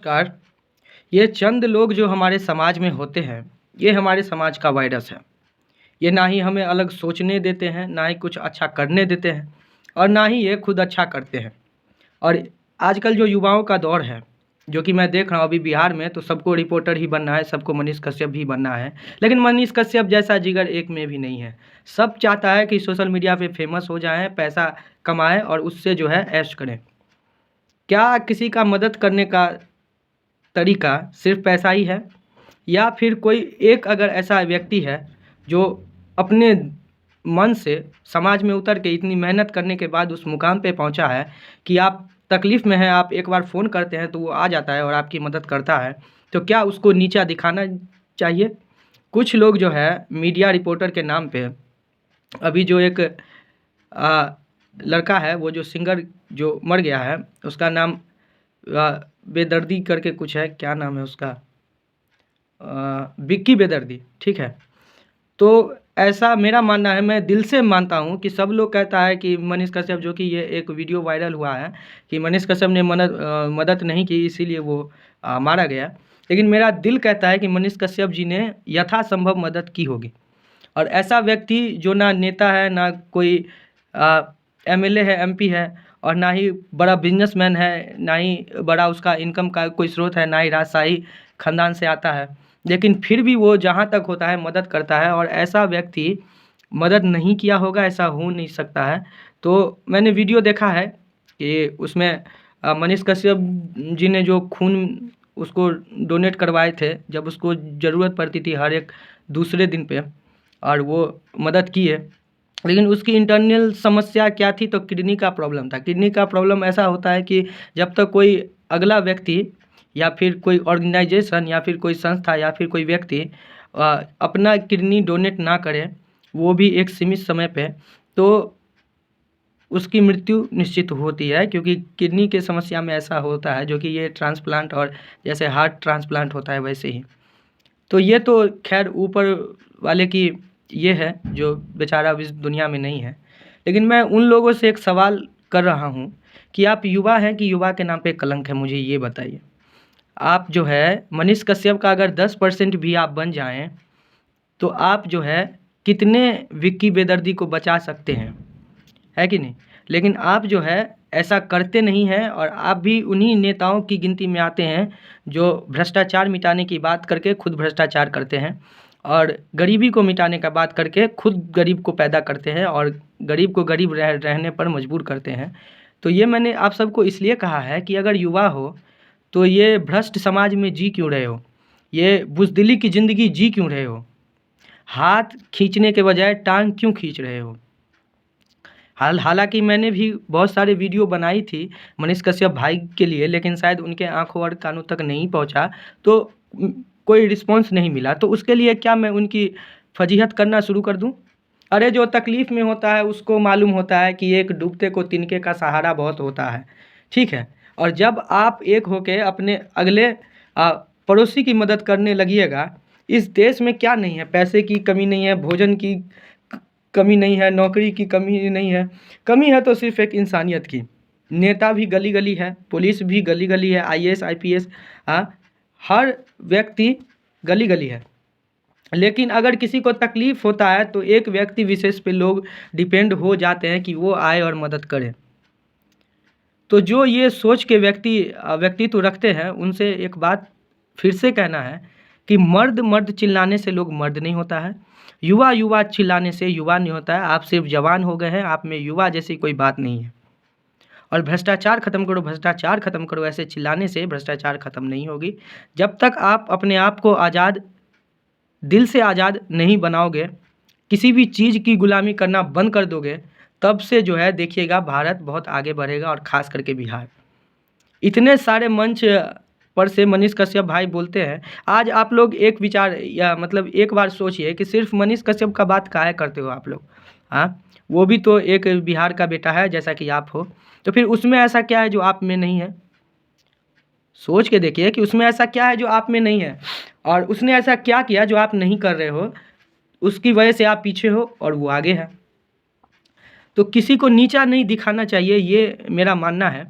नमस्कार। ये चंद लोग जो हमारे समाज में होते हैं, ये हमारे समाज का वायरस है। ये ना ही हमें अलग सोचने देते हैं, ना ही कुछ अच्छा करने देते हैं और ना ही ये खुद अच्छा करते हैं। और आजकल जो युवाओं का दौर है, जो कि मैं देख रहा हूँ अभी बिहार में, तो सबको रिपोर्टर ही बनना है, सबको मनीष कश्यप भी बनना है। लेकिन मनीष कश्यप जैसा जिगर एक में भी नहीं है। सब चाहता है कि सोशल मीडिया पे फेमस हो जाएँ, पैसा कमाएँ और उससे जो है ऐश करें। क्या किसी का मदद करने का तरीका सिर्फ पैसा ही है, या फिर कोई एक अगर ऐसा व्यक्ति है जो अपने मन से समाज में उतर के इतनी मेहनत करने के बाद उस मुकाम पे पहुंचा है कि आप तकलीफ़ में हैं, आप एक बार फ़ोन करते हैं तो वो आ जाता है और आपकी मदद करता है, तो क्या उसको नीचा दिखाना चाहिए? कुछ लोग जो है मीडिया रिपोर्टर के नाम पे अभी जो एक अ, लड़का है, वो जो सिंगर जो मर गया है, उसका नाम बेदर्दी करके कुछ है, क्या नाम है उसका? विक्की बेदर्दी, ठीक है। तो ऐसा मेरा मानना है, मैं दिल से मानता हूँ कि सब लोग कहता है कि मनीष कश्यप, जो कि ये एक वीडियो वायरल हुआ है कि मनीष कश्यप ने मदद नहीं की इसीलिए वो मारा गया। लेकिन मेरा दिल कहता है कि मनीष कश्यप जी ने यथासंभव मदद की होगी। और ऐसा व्यक्ति जो ना नेता है, ना कोई एमएलए है, एमपी है, और ना ही बड़ा बिजनेसमैन है, ना ही बड़ा उसका इनकम का कोई स्रोत है, ना ही राजशाही खानदान से आता है, लेकिन फिर भी वो जहाँ तक होता है मदद करता है। और ऐसा व्यक्ति मदद नहीं किया होगा, ऐसा हो नहीं सकता है। तो मैंने वीडियो देखा है कि उसमें मनीष कश्यप जी ने जो खून उसको डोनेट करवाए थे, जब उसको ज़रूरत पड़ती थी हर एक दूसरे दिन पे, और वो मदद की है। लेकिन उसकी इंटरनल समस्या क्या थी? तो किडनी का प्रॉब्लम था। किडनी का प्रॉब्लम ऐसा होता है कि जब तक कोई अगला व्यक्ति या फिर कोई ऑर्गेनाइजेशन या फिर कोई संस्था या फिर कोई व्यक्ति अपना किडनी डोनेट ना करे, वो भी एक सीमित समय पे, तो उसकी मृत्यु निश्चित होती है। क्योंकि किडनी के समस्या में ऐसा होता है, जो कि ये ट्रांसप्लांट और जैसे हार्ट ट्रांसप्लांट होता है वैसे ही। तो ये तो खैर ऊपर वाले की ये है, जो बेचारा अब इस दुनिया में नहीं है। लेकिन मैं उन लोगों से एक सवाल कर रहा हूँ कि आप युवा हैं कि युवा के नाम पे कलंक है? मुझे ये बताइए। आप जो है मनीष कश्यप का अगर 10% भी आप बन जाएँ, तो आप जो है कितने विक्की बेदर्दी को बचा सकते हैं, है कि नहीं? लेकिन आप जो है ऐसा करते नहीं हैं, और आप भी उन्हीं नेताओं की गिनती में आते हैं जो भ्रष्टाचार मिटाने की बात करके खुद भ्रष्टाचार करते हैं, और गरीबी को मिटाने का बात करके खुद गरीब को पैदा करते हैं और गरीब को गरीब रहने पर मजबूर करते हैं। तो ये मैंने आप सबको इसलिए कहा है कि अगर युवा हो तो ये भ्रष्ट समाज में जी क्यों रहे हो? ये बुज़दिली की ज़िंदगी जी क्यों रहे हो? हाथ खींचने के बजाय टाँग क्यों खींच रहे हो? हालाँकि मैंने भी बहुत सारे वीडियो बनाई थी मनीष कश्यप भाई के लिए, लेकिन शायद उनके आँखों और कानों तक नहीं पहुँचा, तो कोई रिस्पॉन्स नहीं मिला। तो उसके लिए क्या मैं उनकी फ़ज़ीहत करना शुरू कर दूँ? अरे जो तकलीफ़ में होता है उसको मालूम होता है कि एक डूबते को तिनके का सहारा बहुत होता है, ठीक है? और जब आप एक होके अपने अगले पड़ोसी की मदद करने लगिएगा, इस देश में क्या नहीं है? पैसे की कमी नहीं है, भोजन की कमी नहीं है, नौकरी की कमी नहीं है। कमी है तो सिर्फ़ एक इंसानियत की। नेता भी गली-गली है, पुलिस भी गली-गली है, आईएएस, आईपीएस, हर व्यक्ति गली-गली है। लेकिन अगर किसी को तकलीफ़ होता है तो एक व्यक्ति विशेष पे लोग डिपेंड हो जाते हैं कि वो आए और मदद करे। तो जो ये सोच के व्यक्तित्व रखते हैं, उनसे एक बात फिर से कहना है कि मर्द चिल्लाने से लोग मर्द नहीं होता है, युवा चिल्लाने से युवा नहीं होता है। आप सिर्फ जवान हो गए हैं, आप में युवा जैसी कोई बात नहीं है। और भ्रष्टाचार खत्म करो, भ्रष्टाचार खत्म करो, ऐसे चिल्लाने से भ्रष्टाचार खत्म नहीं होगी। जब तक आप अपने आप को आज़ाद, दिल से आज़ाद नहीं बनाओगे, किसी भी चीज़ की गुलामी करना बंद कर दोगे, तब से जो है देखिएगा भारत बहुत आगे बढ़ेगा, और ख़ास करके बिहार। इतने सारे मंच पर से मनीष कश्यप भाई बोलते हैं। आज आप लोग एक विचार या मतलब एक बार सोचिए कि सिर्फ मनीष कश्यप का बात काहे करते हो आप लोग? हाँ, वो भी तो एक बिहार का बेटा है जैसा कि आप हो। तो फिर उसमें ऐसा क्या है जो आप में नहीं है? सोच के देखिए कि उसमें ऐसा क्या है जो आप में नहीं है, और उसने ऐसा क्या किया जो आप नहीं कर रहे हो, उसकी वजह से आप पीछे हो और वो आगे है। तो किसी को नीचा नहीं दिखाना चाहिए, ये मेरा मानना है।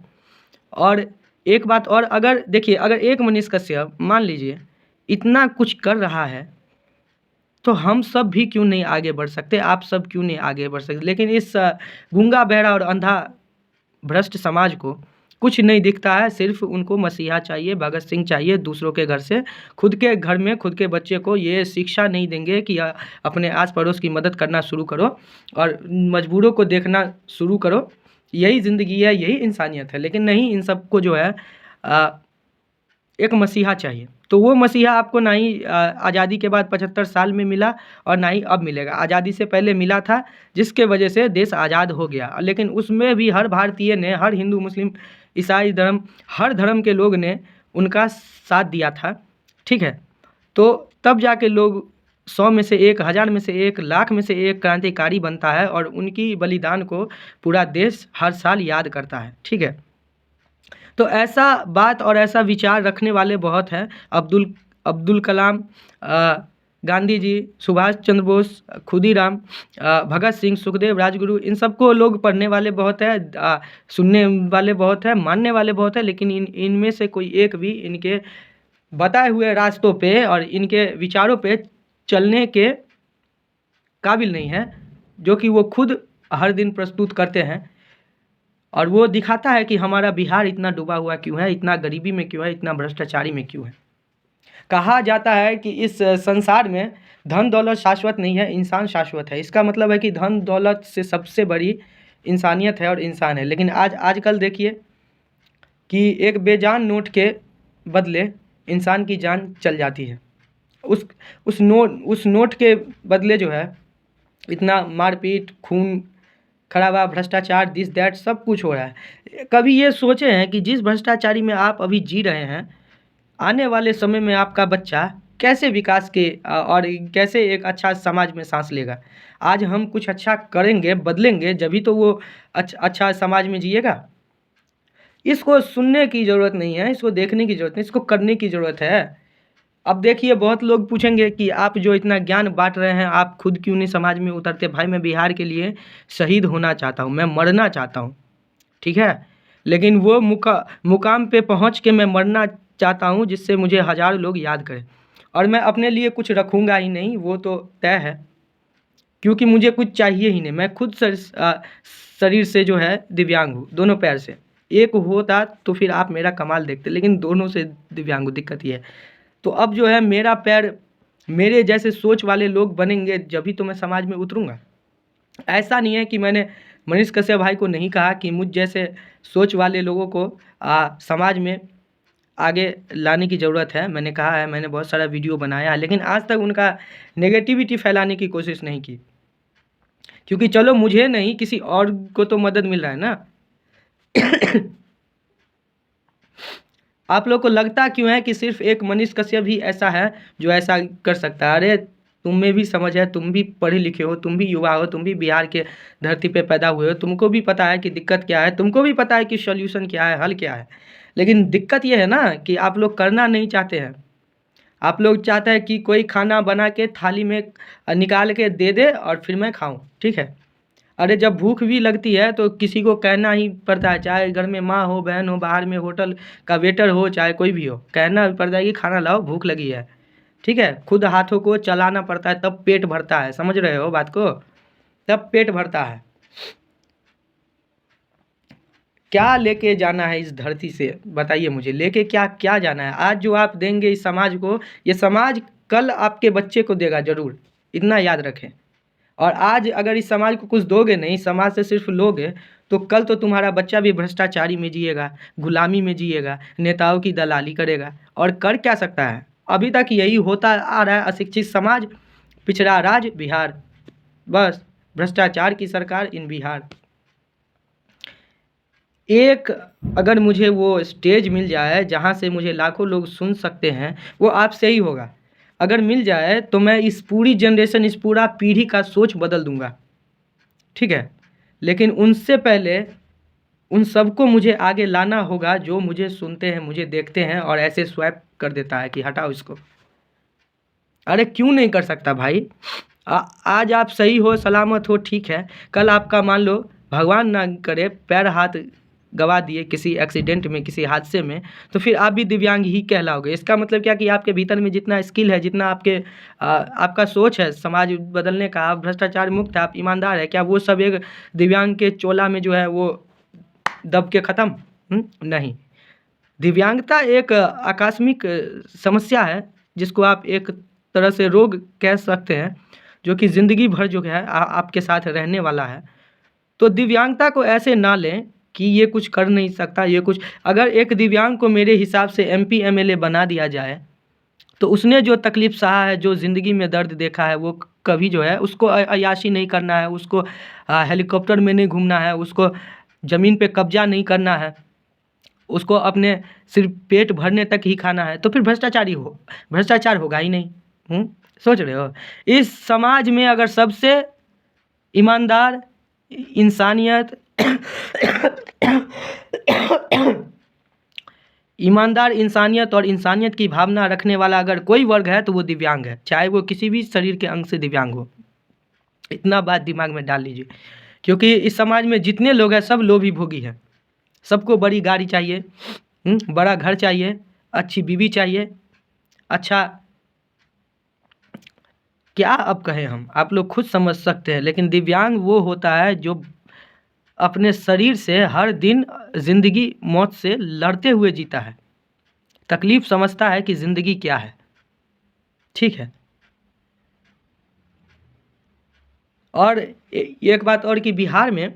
और एक बात और, अगर देखिए, अगर एक मनीष कश्यप मान लीजिए इतना कुछ कर रहा है, तो हम सब भी क्यों नहीं आगे बढ़ सकते, आप सब क्यों नहीं आगे बढ़ सकते। लेकिन इस गूंगा बहरा और अंधा भ्रष्ट समाज को कुछ नहीं दिखता है, सिर्फ उनको मसीहा चाहिए, भगत सिंह चाहिए, दूसरों के घर से। खुद के घर में खुद के बच्चे को ये शिक्षा नहीं देंगे कि अपने आस पड़ोस की मदद करना शुरू करो और मजबूरों को देखना शुरू करो, यही ज़िंदगी है, यही इंसानियत है। लेकिन नहीं, इन सबको जो है एक मसीहा चाहिए। तो वो मसीहा आपको ना ही आज़ादी के बाद 75 साल में मिला और ना ही अब मिलेगा। आज़ादी से पहले मिला था, जिसके वजह से देश आज़ाद हो गया, लेकिन उसमें भी हर भारतीय ने, हर हिंदू मुस्लिम ईसाई धर्म, हर धर्म के लोग ने उनका साथ दिया था, ठीक है। तो तब जाके लोग 100 में से 1, 1000 में से 1, लाख में से 1 क्रांतिकारी बनता है और उनकी बलिदान को पूरा देश हर साल याद करता है, ठीक है। तो ऐसा बात और ऐसा विचार रखने वाले बहुत हैं। अब्दुल कलाम, गांधी जी, सुभाष चंद्र बोस, खुदीराम, भगत सिंह, सुखदेव, राजगुरु, इन सबको लोग पढ़ने वाले बहुत हैं, सुनने वाले बहुत हैं, मानने वाले बहुत हैं, लेकिन इनमें से कोई एक भी इनके बताए हुए रास्तों पे और इनके विचारों पे चलने के काबिल नहीं है, जो कि वो खुद हर दिन प्रस्तुत करते हैं। और वो दिखाता है कि हमारा बिहार इतना डूबा हुआ क्यों है, इतना गरीबी में क्यों है, इतना भ्रष्टाचारी में क्यों है। कहा जाता है कि इस संसार में धन दौलत शाश्वत नहीं है, इंसान शाश्वत है। इसका मतलब है कि धन दौलत से सबसे बड़ी इंसानियत है और इंसान है। लेकिन आजकल देखिए कि एक बेजान नोट के बदले इंसान की जान चल जाती है। उस नोट के बदले जो है इतना मारपीट, खून खराबा, भ्रष्टाचार, दिस दैट सब कुछ हो रहा है। कभी ये सोचे हैं कि जिस भ्रष्टाचारी में आप अभी जी रहे हैं, आने वाले समय में आपका बच्चा कैसे विकास के और कैसे एक अच्छा समाज में सांस लेगा। आज हम कुछ अच्छा करेंगे, बदलेंगे, जभी तो वो अच्छा समाज में जिएगा। इसको सुनने की ज़रूरत नहीं है, इसको देखने की ज़रूरत नहीं, इसको करने की ज़रूरत है। अब देखिए, बहुत लोग पूछेंगे कि आप जो इतना ज्ञान बांट रहे हैं, आप खुद क्यों नहीं समाज में उतरते। भाई, मैं बिहार के लिए शहीद होना चाहता हूँ, मैं मरना चाहता हूँ, ठीक है। लेकिन वो मुकाम पे पहुँच के मैं मरना चाहता हूँ जिससे मुझे हज़ारों लोग याद करें। और मैं अपने लिए कुछ रखूँगा ही नहीं, वो तो तय है, क्योंकि मुझे कुछ चाहिए ही नहीं। मैं खुद शरीर से जो है दिव्यांग हूँ, दोनों पैर से। एक होता तो फिर आप मेरा कमाल देखते, लेकिन दोनों से दिव्यांग हूँ, दिक्कत ये है। तो अब जो है मेरा पैर, मेरे जैसे सोच वाले लोग बनेंगे जभी तो मैं समाज में उतरूँगा। ऐसा नहीं है कि मैंने मनीष कश्यप भाई को नहीं कहा कि मुझ जैसे सोच वाले लोगों को समाज में आगे लाने की ज़रूरत है। मैंने कहा है, मैंने बहुत सारा वीडियो बनाया है, लेकिन आज तक उनका नेगेटिविटी फैलाने की कोशिश नहीं की, क्योंकि चलो मुझे नहीं, किसी और को तो मदद मिल रहा है ना। आप लोग को लगता क्यों है कि सिर्फ एक मनीष कश्यप ही ऐसा है जो ऐसा कर सकता है। अरे तुम में भी समझ है, तुम भी पढ़े लिखे हो, तुम भी युवा हो, तुम भी बिहार के धरती पे पैदा हुए हो, तुमको भी पता है कि दिक्कत क्या है, तुमको भी पता है कि सॉल्यूशन क्या है, हल क्या है। लेकिन दिक्कत ये है ना कि आप लोग करना नहीं चाहते हैं। आप लोग चाहते हैं कि कोई खाना बना के थाली में निकाल के दे दे और फिर मैं खाऊं, ठीक है। अरे जब भूख भी लगती है तो किसी को कहना ही पड़ता है, चाहे घर में माँ हो, बहन हो, बाहर में होटल का वेटर हो, चाहे कोई भी हो, कहना पड़ता है कि खाना लाओ, भूख लगी है, ठीक है। खुद हाथों को चलाना पड़ता है, तब पेट भरता है। समझ रहे हो बात को? तब पेट भरता है। क्या लेके जाना है इस धरती से, बताइए मुझे, लेके क्या क्या जाना है। आज जो आप देंगे इस समाज को, ये समाज कल आपके बच्चे को देगा ज़रूर, इतना याद रखें। और आज अगर इस समाज को कुछ दोगे नहीं, समाज से सिर्फ लोगे, तो कल तो तुम्हारा बच्चा भी भ्रष्टाचारी में जिएगा, गुलामी में जिएगा, नेताओं की दलाली करेगा। और कर क्या सकता है? अभी तक यही होता आ रहा है। अशिक्षित समाज, पिछड़ा राज्य बिहार, बस भ्रष्टाचार की सरकार इन बिहार। एक अगर मुझे वो स्टेज मिल जाए जहाँ से मुझे लाखों लोग सुन सकते हैं, वो आपसे ही होगा। अगर मिल जाए तो मैं इस पूरी जनरेशन, इस पूरा पीढ़ी का सोच बदल दूंगा, ठीक है। लेकिन उनसे पहले उन सबको मुझे आगे लाना होगा जो मुझे सुनते हैं, मुझे देखते हैं और ऐसे स्वैप कर देता है कि हटाओ इसको। अरे क्यों नहीं कर सकता भाई? आज आप सही हो, सलामत हो, ठीक है। कल आपका मान लो भगवान ना करे पैर हाथ गवा दिए किसी एक्सीडेंट में, किसी हादसे में, तो फिर आप भी दिव्यांग ही कहलाओगे। इसका मतलब क्या कि आपके भीतर में जितना स्किल है, जितना आपका सोच है समाज बदलने का, आप भ्रष्टाचार मुक्त है, आप ईमानदार है, क्या वो सब एक दिव्यांग के चोला में जो है वो दब के ख़त्म? नहीं। दिव्यांगता एक आकस्मिक समस्या है, जिसको आप एक तरह से रोग कह सकते हैं, जो कि ज़िंदगी भर जो है आपके साथ रहने वाला है। तो दिव्यांगता को ऐसे ना लें कि ये कुछ कर नहीं सकता, ये कुछ, अगर एक दिव्यांग को मेरे हिसाब से MP MLA बना दिया जाए, तो उसने जो तकलीफ़ सहा है, जो ज़िंदगी में दर्द देखा है, वो कभी जो है उसको अय्याशी नहीं करना है, उसको हेलीकॉप्टर में नहीं घूमना है, उसको ज़मीन पे कब्ज़ा नहीं करना है, उसको अपने सिर्फ पेट भरने तक ही खाना है, तो फिर भ्रष्टाचार होगा ही नहीं। सोच रहे हो? इस समाज में अगर सबसे ईमानदार, इंसानियत ईमानदार, इंसानियत और इंसानियत की भावना रखने वाला अगर कोई वर्ग है तो वो दिव्यांग है, चाहे वो किसी भी शरीर के अंग से दिव्यांग हो। इतना बात दिमाग में डाल लीजिए, क्योंकि इस समाज में जितने लोग हैं सब लोभी भोगी हैं। सबको बड़ी गाड़ी चाहिए, बड़ा घर चाहिए, अच्छी बीवी चाहिए, अच्छा क्या अब कहें हम, आप लोग खुद समझ सकते हैं। लेकिन दिव्यांग वो होता है जो अपने शरीर से हर दिन ज़िंदगी मौत से लड़ते हुए जीता है, तकलीफ़ समझता है कि ज़िंदगी क्या है। ठीक है। और एक बात और कि बिहार में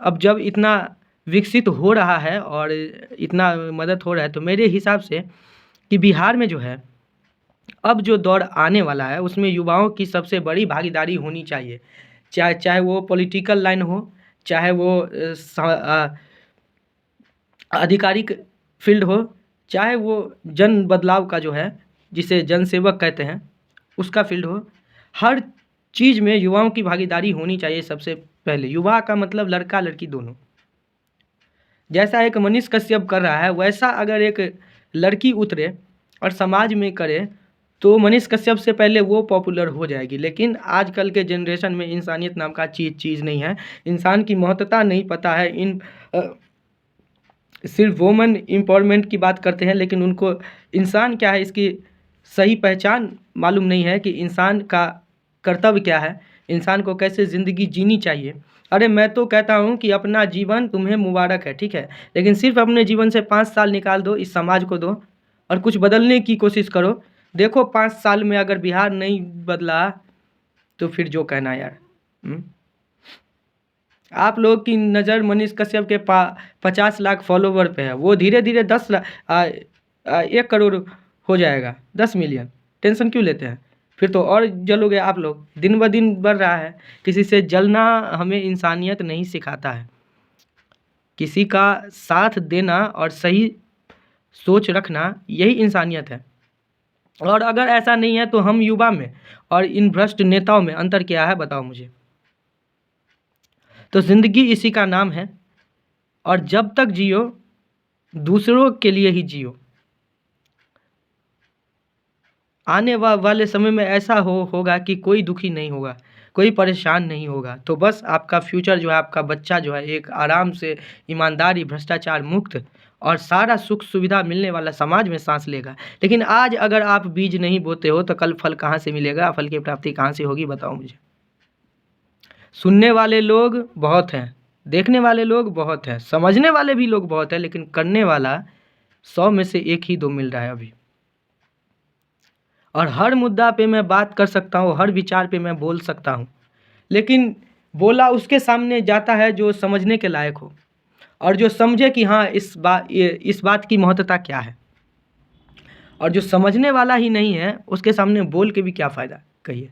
अब जब इतना विकसित हो रहा है और इतना मदद हो रहा है, तो मेरे हिसाब से कि बिहार में जो है अब जो दौर आने वाला है उसमें युवाओं की सबसे बड़ी भागीदारी होनी चाहिए। चाहे वो पॉलिटिकल लाइन हो, चाहे वो आधिकारिक फील्ड हो, चाहे वो जन बदलाव का जो है जिसे जनसेवक कहते हैं उसका फील्ड हो, हर चीज़ में युवाओं की भागीदारी होनी चाहिए। सबसे पहले युवा का मतलब लड़का लड़की दोनों। जैसा एक मनीष कश्यप कर रहा है वैसा अगर एक लड़की उतरे और समाज में करे तो मनीष कश्यप से पहले वो पॉपुलर हो जाएगी। लेकिन आजकल के जनरेशन में इंसानियत नाम का चीज़ नहीं है, इंसान की महत्वता नहीं पता है। सिर्फ वुमेन एम्पावरमेंट की बात करते हैं, लेकिन उनको इंसान क्या है इसकी सही पहचान मालूम नहीं है कि इंसान का कर्तव्य क्या है, इंसान को कैसे ज़िंदगी जीनी चाहिए। अरे मैं तो कहता हूँ कि अपना जीवन तुम्हें मुबारक है, ठीक है, लेकिन सिर्फ अपने जीवन से 5 साल निकाल दो, इस समाज को दो और कुछ बदलने की कोशिश करो। देखो 5 साल में अगर बिहार नहीं बदला तो फिर जो कहना यार। आप लोग की नज़र मनीष कश्यप के 50 लाख फॉलोवर पे है, वो धीरे धीरे 1 करोड़ हो जाएगा, 10 मिलियन। टेंशन क्यों लेते हैं? फिर तो और जलोगे आप लोग। दिन ब दिन बढ़ रहा है। किसी से जलना हमें इंसानियत नहीं सिखाता है। किसी का साथ देना और सही सोच रखना यही इंसानियत है। और अगर ऐसा नहीं है तो हम युवा में और इन भ्रष्ट नेताओं में अंतर क्या है बताओ मुझे। तो ज़िंदगी इसी का नाम है और जब तक जियो दूसरों के लिए ही जियो। आने वाले समय में ऐसा होगा कि कोई दुखी नहीं होगा, कोई परेशान नहीं होगा। तो बस आपका फ्यूचर जो है, आपका बच्चा जो है एक आराम से ईमानदारी, भ्रष्टाचार मुक्त और सारा सुख सुविधा मिलने वाला समाज में सांस लेगा। लेकिन आज अगर आप बीज नहीं बोते हो तो कल फल कहाँ से मिलेगा, फल की प्राप्ति कहाँ से होगी बताओ मुझे। सुनने वाले लोग बहुत हैं, देखने वाले लोग बहुत हैं, समझने वाले भी लोग बहुत हैं, लेकिन करने वाला 100 में से 1 ही 2 मिल रहा है अभी। और हर मुद्दा पे मैं बात कर सकता हूँ, हर विचार पे मैं बोल सकता हूँ, लेकिन बोला उसके सामने जाता है जो समझने के लायक हो और जो समझे कि हाँ इस बात की महत्वता क्या है। और जो समझने वाला ही नहीं है उसके सामने बोल के भी क्या फ़ायदा, कहिए।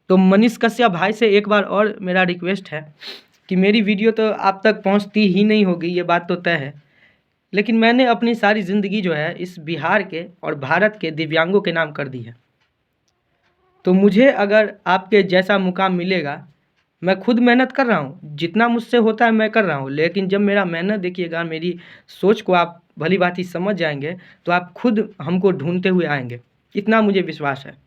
तो मनीष कश्यप भाई से एक बार और मेरा रिक्वेस्ट है कि मेरी वीडियो तो आप तक पहुंचती ही नहीं होगी, ये बात तो तय है, लेकिन मैंने अपनी सारी ज़िंदगी जो है इस बिहार के और भारत के दिव्यांगों के नाम कर दी है। तो मुझे अगर आपके जैसा मुकाम मिलेगा, मैं खुद मेहनत कर रहा हूँ, जितना मुझसे होता है मैं कर रहा हूँ, लेकिन जब मेरा मेहनत देखिएगा, मेरी सोच को आप भली भांति समझ जाएंगे तो आप खुद हमको ढूंढते हुए आएंगे, इतना मुझे विश्वास है।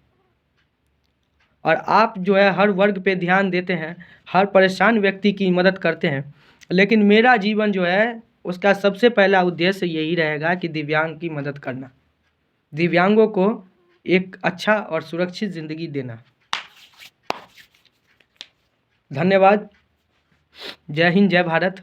और आप जो है हर वर्ग पे ध्यान देते हैं, हर परेशान व्यक्ति की मदद करते हैं, लेकिन मेरा जीवन जो है उसका सबसे पहला उद्देश्य यही रहेगा कि दिव्यांग की मदद करना, दिव्यांगों को एक अच्छा और सुरक्षित ज़िंदगी देना। धन्यवाद। जय हिंद, जय भारत।